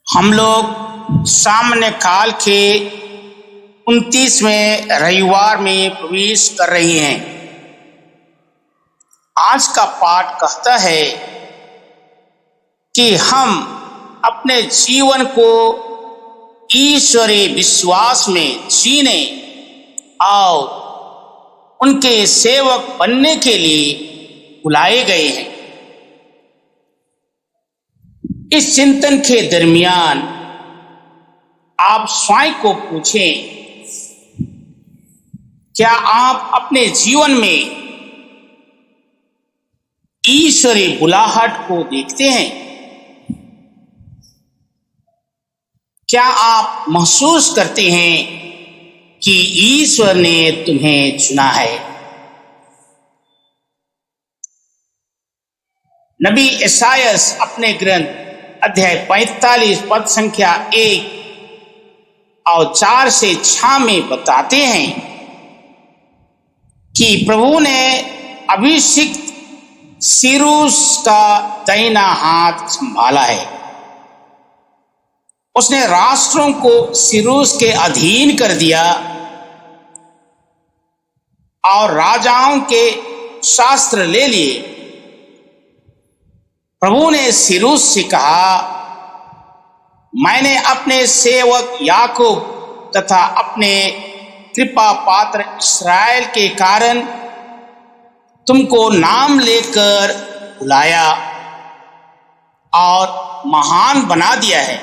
हम लोग सामान्य काल के 29वें रविवार में प्रवेश कर रहे हैं। आज का पाठ कहता है कि हम अपने जीवन को ईश्वरीय विश्वास में जीने और उनके सेवक बनने के लिए बुलाए गए हैं। इस चिंतन के दरमियान आप स्वयं को पूछें, क्या आप अपने जीवन में ईश्वरीय बुलाहट को देखते हैं? क्या आप महसूस करते हैं कि ईश्वर ने तुम्हें चुना है? नबी यशायाह अपने ग्रंथ अध्याय 45 पद संख्या 1 और 4 से 6 में बताते हैं कि प्रभु ने अभिषिक्त सिरूस का दाहिना हाथ संभाला है। उसने राष्ट्रों को सिरूस के अधीन कर दिया और राजाओं के शास्त्र ले लिए। प्रभु ने सिरूस से कहा, मैंने अपने सेवक याकूब तथा अपने कृपा पात्र इस्राएल के कारण तुमको नाम लेकर बुलाया और महान बना दिया है।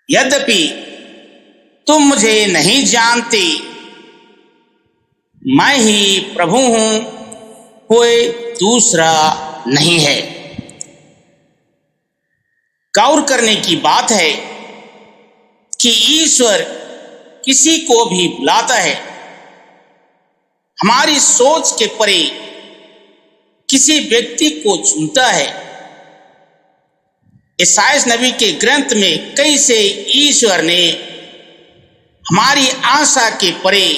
यद्यपि तुम मुझे नहीं जानते, मैं ही प्रभु हूं, कोई दूसरा नहीं है। गौर करने की बात है कि ईश्वर किसी को भी बुलाता है। हमारी सोच के परे किसी व्यक्ति को चुनता है। यशायाह नबी के ग्रंथ में कई से ईश्वर ने हमारी आशा के परे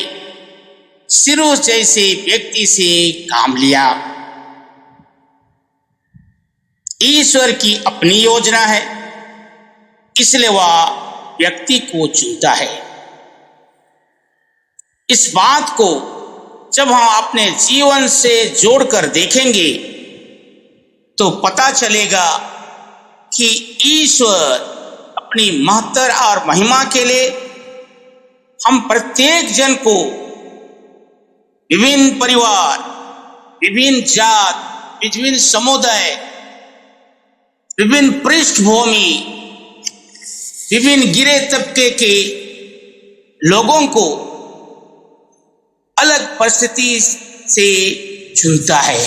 सिरूस जैसे व्यक्ति से काम लिया। ईश्वर की अपनी योजना है, इसलिए वह व्यक्ति को चुनता है। इस बात को जब हम अपने जीवन से जोड़कर देखेंगे तो पता चलेगा कि ईश्वर अपनी महत्ता और महिमा के लिए हम प्रत्येक जन को विभिन्न परिवार, विभिन्न जात, विभिन्न समुदाय, विभिन्न पृष्ठभूमि, विभिन्न गिरे तबके के लोगों को अलग परिस्थिति से चुनता है।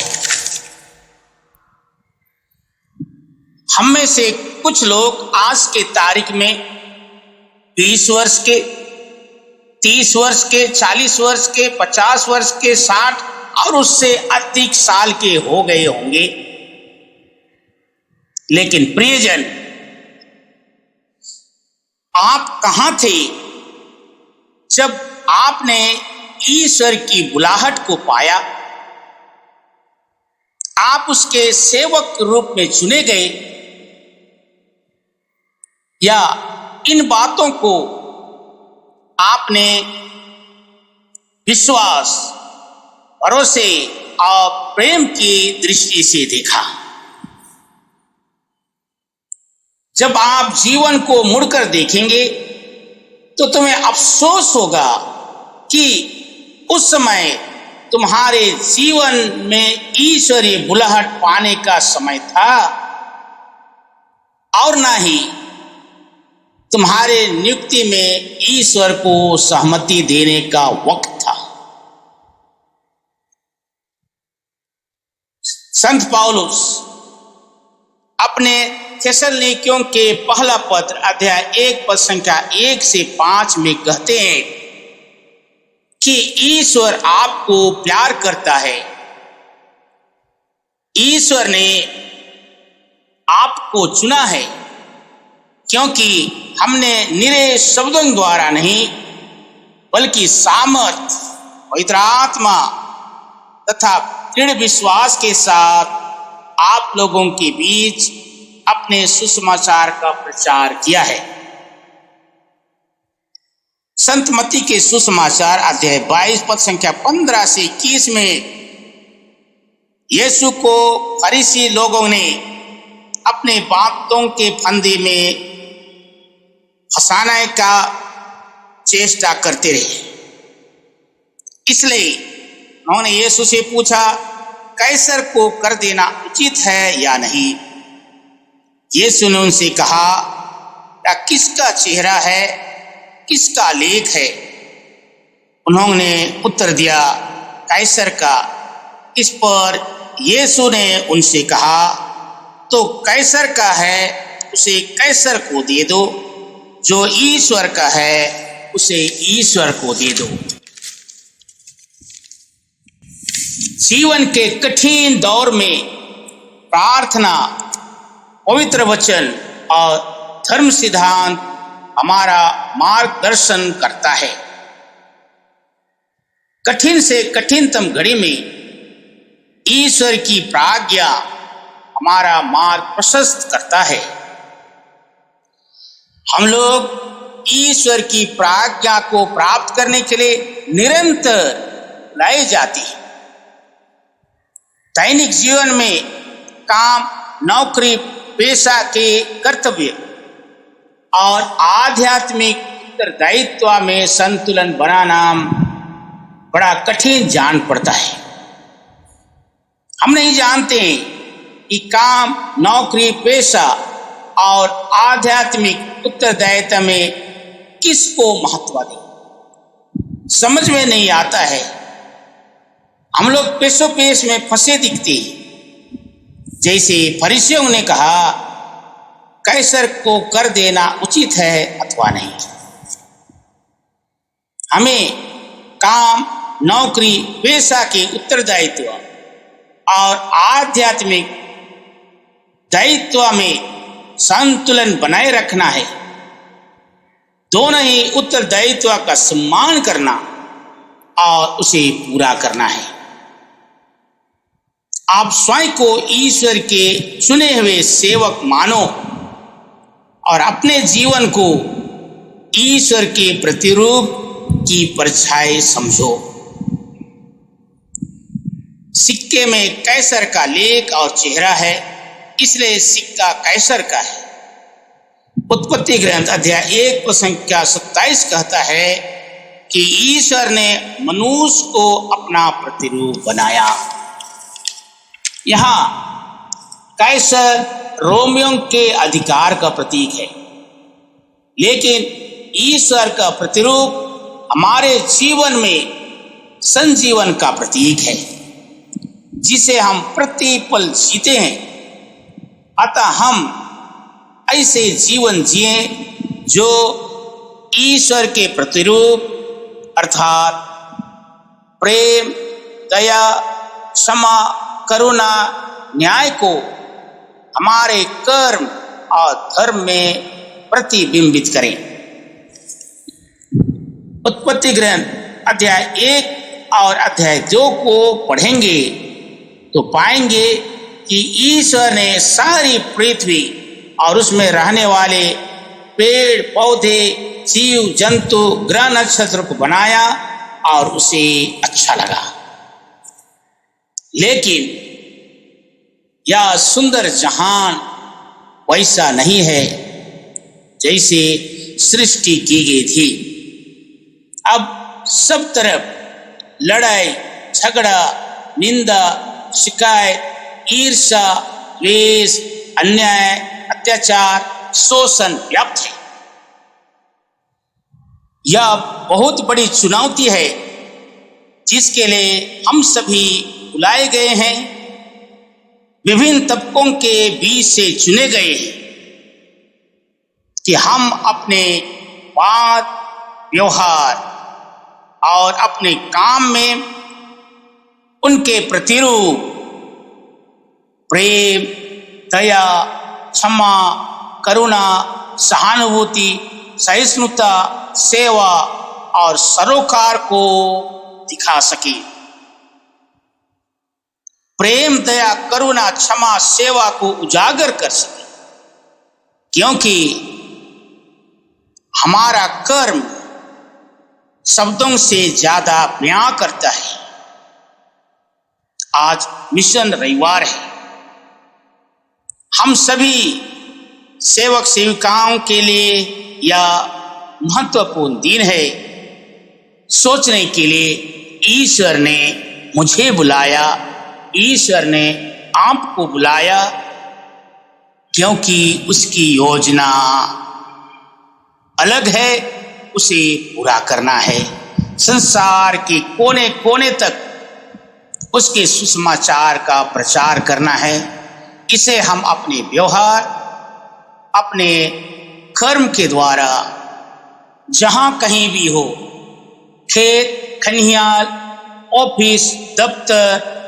हम में से कुछ लोग आज के तारीख में 20 वर्ष के, 30 वर्ष के, 40 वर्ष के, 50 वर्ष के, 60 और उससे अधिक साल के हो गए होंगे। लेकिन प्रियजन, आप कहां थे जब आपने ईश्वर की बुलाहट को पाया? आप उसके सेवक के रूप में चुने गए, या इन बातों को आपने विश्वास, भरोसे और प्रेम की दृष्टि से देखा? जब आप जीवन को मुड़कर देखेंगे तो तुम्हें अफसोस होगा कि उस समय तुम्हारे जीवन में ईश्वरीय बुलाहट पाने का समय था और ना ही तुम्हारे नियुक्ति में ईश्वर को सहमति देने का वक्त था। संत पौलुस अपने थिस्सलुनीकियों के पहला पत्र अध्याय 1 पद संख्या 1 से 5 में कहते हैं कि ईश्वर आपको प्यार करता है। ईश्वर ने आपको चुना है क्योंकि हमने निरे शब्दों द्वारा नहीं बल्कि सामर्थ, पवित्र आत्मा तथा दृढ़ विश्वास के साथ आप लोगों के बीच आपने सुसमाचार का प्रचार किया है। संत मत्ती के सुसमाचार अध्याय 22 पद संख्या 15 से 21 में यीशु को फरीसी लोगों ने अपने बातों के फंदे में फंसाने का चेष्टा करते रहे। इसलिए उन्होंने यीशु से पूछा, कैसर को कर देना उचित है या नहीं? यीशु ने उनसे कहा, या किसका चेहरा है, किसका लेख है? उन्होंने उत्तर दिया, कैसर का। इस पर यीशु ने उनसे कहा, तो कैसर का है उसे कैसर को दे दो, जो ईश्वर का है उसे ईश्वर को दे दो। जीवन के कठिन दौर में प्रार्थना, पवित्र वचन और धर्म सिद्धांत हमारा मार्गदर्शन करता है। कठिन से कठिनतम घड़ी में ईश्वर की प्राज्ञा हमारा मार्ग प्रशस्त करता है। हम लोग ईश्वर की प्राज्ञा को प्राप्त करने के लिए निरंतर लाए जाते हैं। दैनिक जीवन में काम, नौकरी, पेशा के कर्तव्य और आध्यात्मिक उत्तरदायित्व में संतुलन बनाना बड़ा कठिन जान पड़ता है। हम नहीं जानते कि काम, नौकरी, पेशा और आध्यात्मिक उत्तरदायित्व में किसको महत्व दें, समझ में नहीं आता है। हम लोग पेशो पेश में फंसे दिखते हैं। जैसे फरीसियों ने कहा, कैसर को कर देना उचित है अथवा नहीं। हमें काम, नौकरी, पेशा के उत्तरदायित्व और आध्यात्मिक दायित्व में संतुलन बनाए रखना है। दोनों ही उत्तरदायित्व का सम्मान करना और उसे पूरा करना है। आप स्वयं को ईश्वर के चुने हुए सेवक मानो और अपने जीवन को ईश्वर के प्रतिरूप की परछाई समझो। सिक्के में कैसर का लेख और चेहरा है, इसलिए सिक्का कैसर का है। उत्पत्ति ग्रंथ अध्याय 1 पद संख्या 27 कहता है कि ईश्वर ने मनुष्य को अपना प्रतिरूप बनाया। यहाँ कैसर रोमियों के अधिकार का प्रतीक है, लेकिन ईश्वर का प्रतिरूप हमारे जीवन में संजीवन का प्रतीक है, जिसे हम प्रतिपल जीते हैं। अतः हम ऐसे जीवन जिए जो ईश्वर के प्रतिरूप अर्थात प्रेम, दया, क्षमा, करुणा, न्याय को हमारे कर्म और धर्म में प्रतिबिंबित करें। उत्पत्ति ग्रंथ अध्याय 1 और अध्याय 2 को पढ़ेंगे तो पाएंगे कि ईश्वर ने सारी पृथ्वी और उसमें रहने वाले पेड़, पौधे, जीव जंतु, ग्रह, नक्षत्र को बनाया और उसे अच्छा लगा। लेकिन यह सुंदर जहान वैसा नहीं है जैसे सृष्टि की गई थी। अब सब तरफ लड़ाई, झगड़ा, निंदा, शिकायत, ईर्ष्या, द्वेष, अन्याय, अत्याचार, शोषण व्याप्त है। यह बहुत बड़ी चुनौती है जिसके लिए हम सभी बुलाए गए हैं। विभिन्न तबकों के बीच से चुने गए हैं कि हम अपने बात, व्यवहार और अपने काम में उनके प्रतिरूप प्रेम, दया, क्षमा, करुणा, सहानुभूति, सहिष्णुता, सेवा और सरोकार को दिखा सके। प्रेम, दया, करुणा, क्षमा, सेवा को उजागर कर सके। क्योंकि हमारा कर्म शब्दों से ज्यादा बयां करता है। आज मिशन रविवार है। हम सभी सेवक सेविकाओं के लिए यह महत्वपूर्ण दिन है। सोचने के लिए ईश्वर ने मुझे बुलाया, ईश्वर ने आपको बुलाया, क्योंकि उसकी योजना अलग है, उसे पूरा करना है। संसार के कोने कोने तक उसके सुसमाचार का प्रचार करना है। इसे हम अपने व्यवहार, अपने कर्म के द्वारा जहां कहीं भी हो, खेत खलिहान, ऑफिस, दफ्तर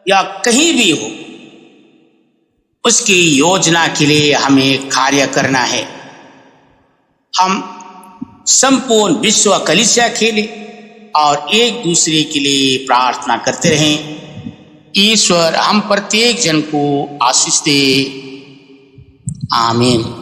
या कहीं भी हो, उसकी योजना के लिए हमें कार्य करना है। हम संपूर्ण विश्व कलीसिया के लिए और एक दूसरे के लिए प्रार्थना करते रहें। ईश्वर हम प्रत्येक जन को आशीष दे। आमीन।